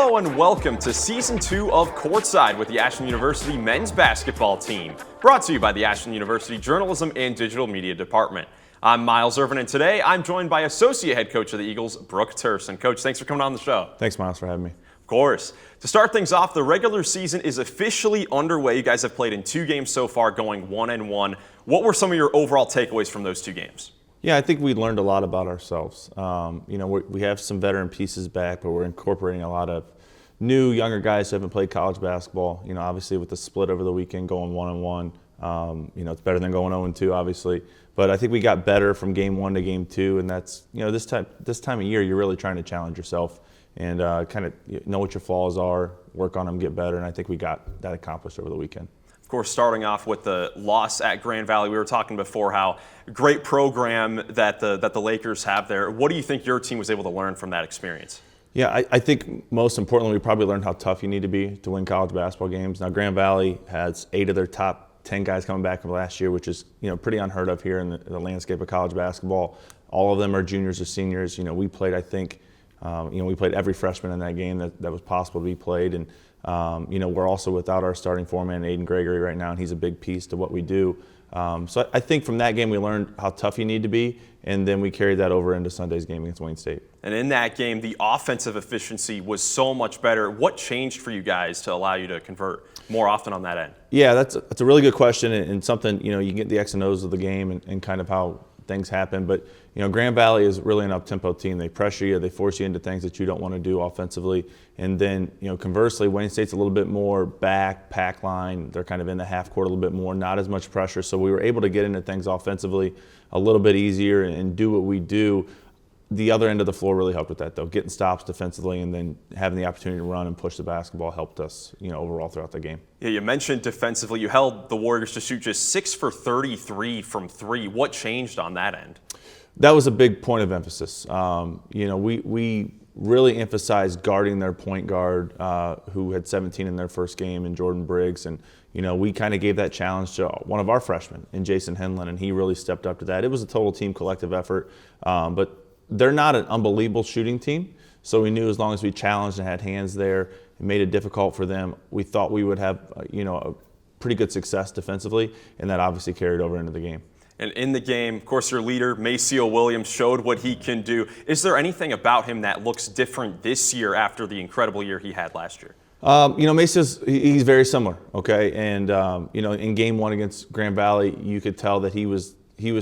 Hello and welcome to Season 2 of Courtside with the Ashland University men's basketball team, brought to you by the Ashland University Journalism and Digital Media Department. I'm Miles Irvin, and today I'm joined by Associate Head Coach of the Eagles, Brook Turson. Coach, thanks for coming on the show. Thanks, Miles, for having me. Of course. To start things off, the regular season is officially underway. You guys have played in 2 games so far, going 1-1. What were some of your overall takeaways from those 2 games? Yeah, I think we learned a lot about ourselves. We have some veteran pieces back, but we're incorporating a lot of new, younger guys who haven't played college basketball. Obviously with the split over the weekend going 1-1, it's better than going 0-2, obviously. But I think we got better from game 1 to game 2, and that's, this time of year, you're really trying to challenge yourself and kind of know what your flaws are, work on them, get better, and I think we got that accomplished over the weekend. Of course, starting off with the loss at Grand Valley, we were talking before how great program that the Lakers have there. What do you think your team was able to learn from that experience? Yeah, I think most importantly, we probably learned how tough you need to be to win college basketball games. Now, Grand Valley has 8 of their top 10 guys coming back from last year, which is pretty unheard of here in the landscape of college basketball. All of them are juniors or seniors. We played, I think, we played every freshman in that game that was possible to be played. And we're also without our starting foreman, Aiden Gregory, right now, and he's a big piece to what we do. So I think from that game we learned how tough you need to be, and then we carried that over into Sunday's game against Wayne State. And in that game, the offensive efficiency was so much better. What changed for you guys to allow you to convert more often on that end? Yeah, that's a really good question, and something, you can get the X and O's of the game and kind of how things happen. But, Grand Valley is really an up-tempo team. They pressure you, they force you into things that you don't want to do offensively. And then, conversely, Wayne State's a little bit more pack line. They're kind of in the half court a little bit more, not as much pressure. So we were able to get into things offensively a little bit easier and do what we do. The other end of the floor really helped with that, though. Getting stops defensively and then having the opportunity to run and push the basketball helped us, overall throughout the game. Yeah, you mentioned defensively. You held the Warriors to shoot just 6 for 33 from 3. What changed on that end? That was a big point of emphasis. We really emphasized guarding their point guard, who had 17 in their first game, in Jordan Briggs. And, we kind of gave that challenge to one of our freshmen, in Jason Henlon, and he really stepped up to that. It was a total team collective effort, but they're not an unbelievable shooting team, so we knew as long as we challenged and had hands there and made it difficult for them, we thought we would have a pretty good success defensively, and that obviously carried over into the game. And in the game, of course, your leader, Maceo Williams, showed what he can do. Is there anything about him that looks different this year after the incredible year he had last year? Maceo's, he's very similar, okay? And, in game 1 against Grand Valley, you could tell that he was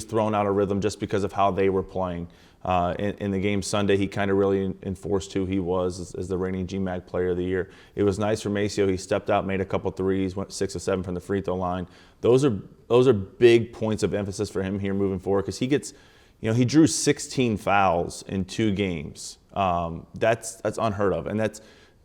thrown out of rhythm just because of how they were playing. In the game Sunday, he kind of really enforced who he was as the reigning GMAC Player of the Year. It was nice for Maceo. He stepped out, made a couple threes, went 6 of 7 from the free throw line. Those are big points of emphasis for him here moving forward, because he gets, he drew 16 fouls in 2 games. That's unheard of, and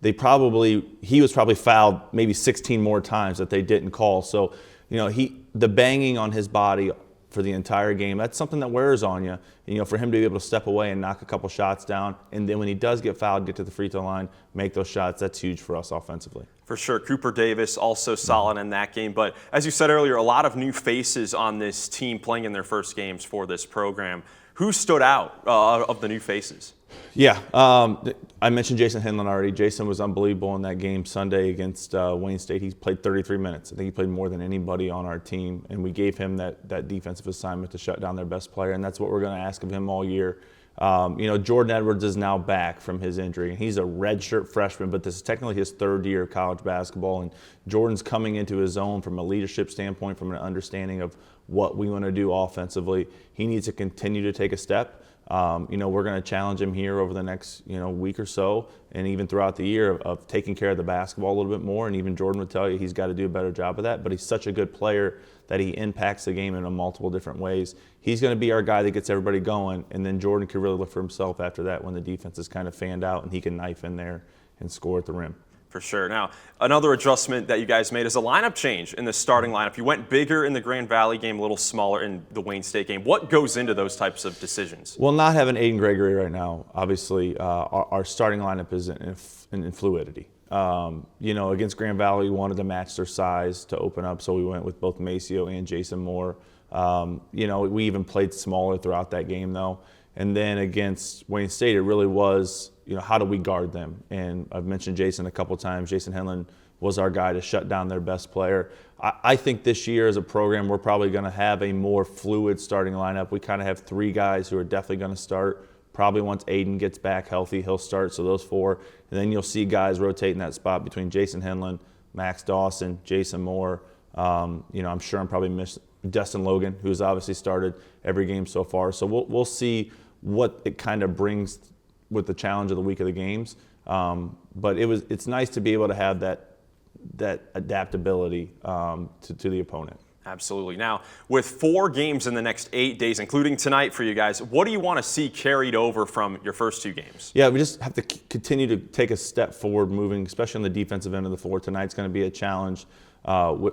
he was probably fouled maybe 16 more times that they didn't call. So, the banging on his body for the entire game, that's something that wears on you. For him to be able to step away and knock a couple shots down, and then when he does get fouled, get to the free throw line, make those shots, that's huge for us offensively. For sure. Cooper Davis also solid in that game. But as you said earlier, a lot of new faces on this team playing in their first games for this program. Who stood out of the new faces? Yeah, I mentioned Jason Henlon already. Jason was unbelievable in that game Sunday against Wayne State. He played 33 minutes. I think he played more than anybody on our team, and we gave him that defensive assignment to shut down their best player, and that's what we're going to ask of him all year. Jordan Edwards is now back from his injury, and he's a redshirt freshman, but this is technically his 3rd year of college basketball, and Jordan's coming into his own from a leadership standpoint, from an understanding of what we want to do offensively. He needs to continue to take a step. We're going to challenge him here over the next, week or so, and even throughout the year of taking care of the basketball a little bit more. And even Jordan would tell you he's got to do a better job of that. But he's such a good player that he impacts the game in multiple different ways. He's going to be our guy that gets everybody going, and then Jordan can really look for himself after that when the defense is kind of fanned out and he can knife in there and score at the rim. For sure. Now, another adjustment that you guys made is a lineup change in the starting lineup. You went bigger in the Grand Valley game, a little smaller in the Wayne State game. What goes into those types of decisions? Well, not having Aiden Gregory right now, obviously, our starting lineup is in fluidity. Against Grand Valley, we wanted to match their size to open up, so we went with both Maceo and Jason Moore. We even played smaller throughout that game, though. And then against Wayne State, it really was, how do we guard them? And I've mentioned Jason a couple times. Jason Henlon was our guy to shut down their best player. I think this year as a program, we're probably going to have a more fluid starting lineup. We kind of have 3 guys who are definitely going to start. Probably once Aiden gets back healthy, he'll start, so those 4. And then you'll see guys rotate in that spot between Jason Henlon, Max Dawson, Jason Moore. I'm sure I'm probably missing Destin Logan, who's obviously started every game so far. So we'll see what it kind of brings with the challenge of the week of the games. But it's nice to be able to have that adaptability to the opponent. Absolutely. Now, with 4 games in the next 8 days, including tonight for you guys, what do you want to see carried over from your first 2 games? Yeah, we just have to continue to take a step forward moving, especially on the defensive end of the floor. Tonight's going to be a challenge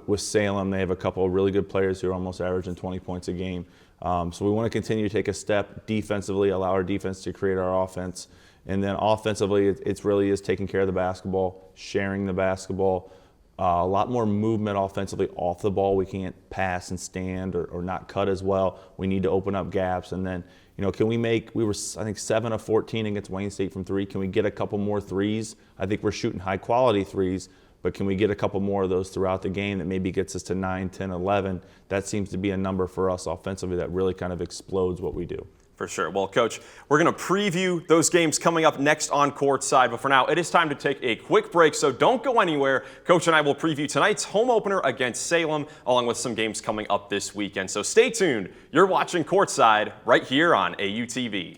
with Salem. They have a couple of really good players who are almost averaging 20 points a game. So we want to continue to take a step defensively, allow our defense to create our offense. And then offensively, it really is taking care of the basketball, sharing the basketball. A lot more movement offensively off the ball. We can't pass and stand or not cut as well. We need to open up gaps. And then, can we we were, I think, 7 of 14 against Wayne State from 3. Can we get a couple more threes? I think we're shooting high-quality threes, but can we get a couple more of those throughout the game that maybe gets us to 9, 10, 11? That seems to be a number for us offensively that really kind of explodes what we do. For sure. Well, Coach, we're going to preview those games coming up next on Courtside. But for now, it is time to take a quick break, so don't go anywhere. Coach and I will preview tonight's home opener against Salem, along with some games coming up this weekend. So stay tuned. You're watching Courtside right here on AUTV.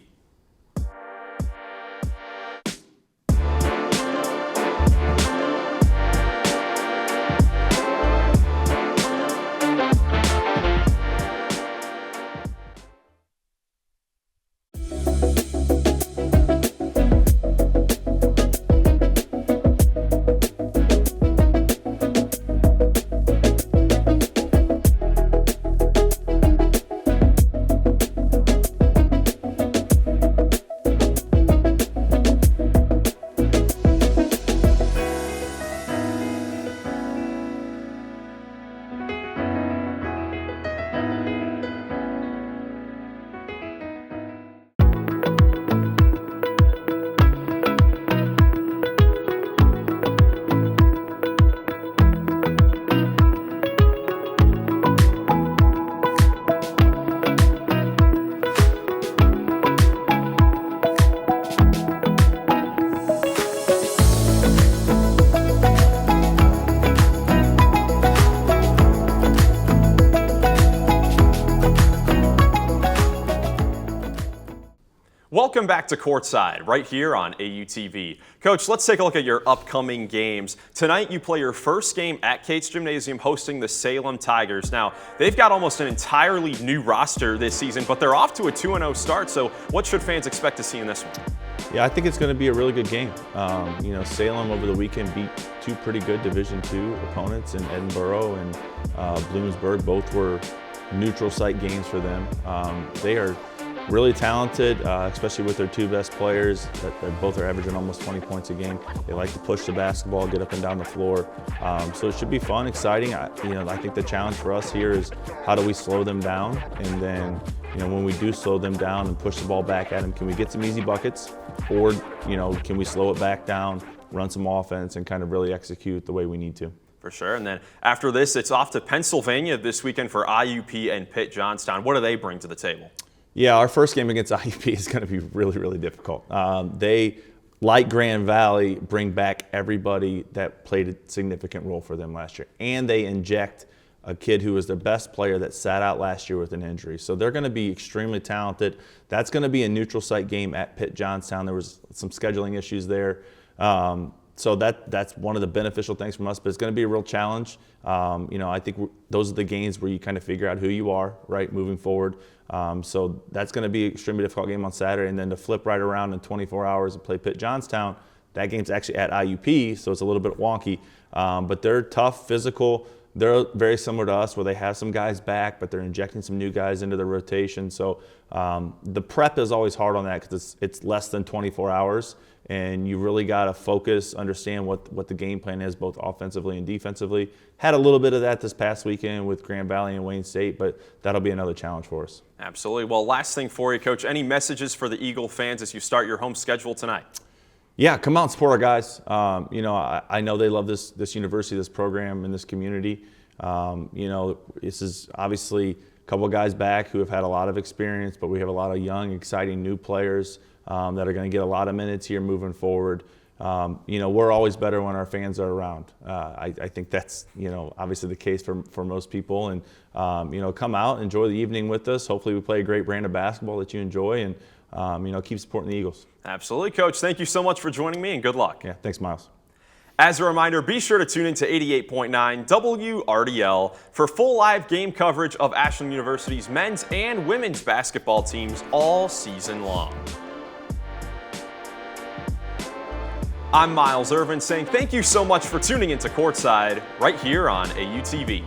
Welcome back to Courtside, right here on AUTV. Coach, let's take a look at your upcoming games. Tonight, you play your first game at Cates Gymnasium hosting the Salem Tigers. Now, they've got almost an entirely new roster this season, but they're off to a 2-0 start, so what should fans expect to see in this one? Yeah, I think it's going to be a really good game. Salem over the weekend beat 2 pretty good Division II opponents in Edinboro and Bloomsburg. Both were neutral site games for them. They are really talented, especially with their 2 best players. That both are averaging almost 20 points a game. They like to push the basketball, get up and down the floor. So it should be fun, exciting. I think the challenge for us here is how do we slow them down, and then when we do slow them down and push the ball back at them, can we get some easy buckets, or can we slow it back down, run some offense, and kind of really execute the way we need to. For sure. And then after this, it's off to Pennsylvania this weekend for IUP and Pitt Johnstown. What do they bring to the table? Yeah, our first game against IUP is going to be really, really difficult. They, like Grand Valley, bring back everybody that played a significant role for them last year. And they inject a kid who was their best player that sat out last year with an injury. So they're going to be extremely talented. That's going to be a neutral site game at Pitt Johnstown. There was some scheduling issues there. So that's one of the beneficial things from us, but it's going to be a real challenge. I think those are the games where you kind of figure out who you are, right, moving forward. So that's going to be an extremely difficult game on Saturday, and then to flip right around in 24 hours and play Pitt Johnstown, that game's actually at IUP, so it's a little bit wonky. But they're tough, physical. They're very similar to us, where they have some guys back, but they're injecting some new guys into the rotation. So the prep is always hard on that because it's less than 24 hours. and you really got to focus, understand what the game plan is, both offensively and defensively. Had a little bit of that this past weekend with Grand Valley and Wayne State, but that'll be another challenge for us. Absolutely. Well, last thing for you, Coach, any messages for the Eagle fans as you start your home schedule tonight? Yeah, come out and support our guys. I know they love this university, this program, and this community. This is obviously a couple of guys back who have had a lot of experience, but we have a lot of young, exciting new players that are going to get a lot of minutes here moving forward. We're always better when our fans are around. I think that's, obviously the case for most people. And, come out, enjoy the evening with us. Hopefully we play a great brand of basketball that you enjoy, and, keep supporting the Eagles. Absolutely, Coach. Thank you so much for joining me, and good luck. Yeah, thanks, Miles. As a reminder, be sure to tune into 88.9 WRDL for full live game coverage of Ashland University's men's and women's basketball teams all season long. I'm Miles Irvin saying thank you so much for tuning into Courtside right here on AUTV.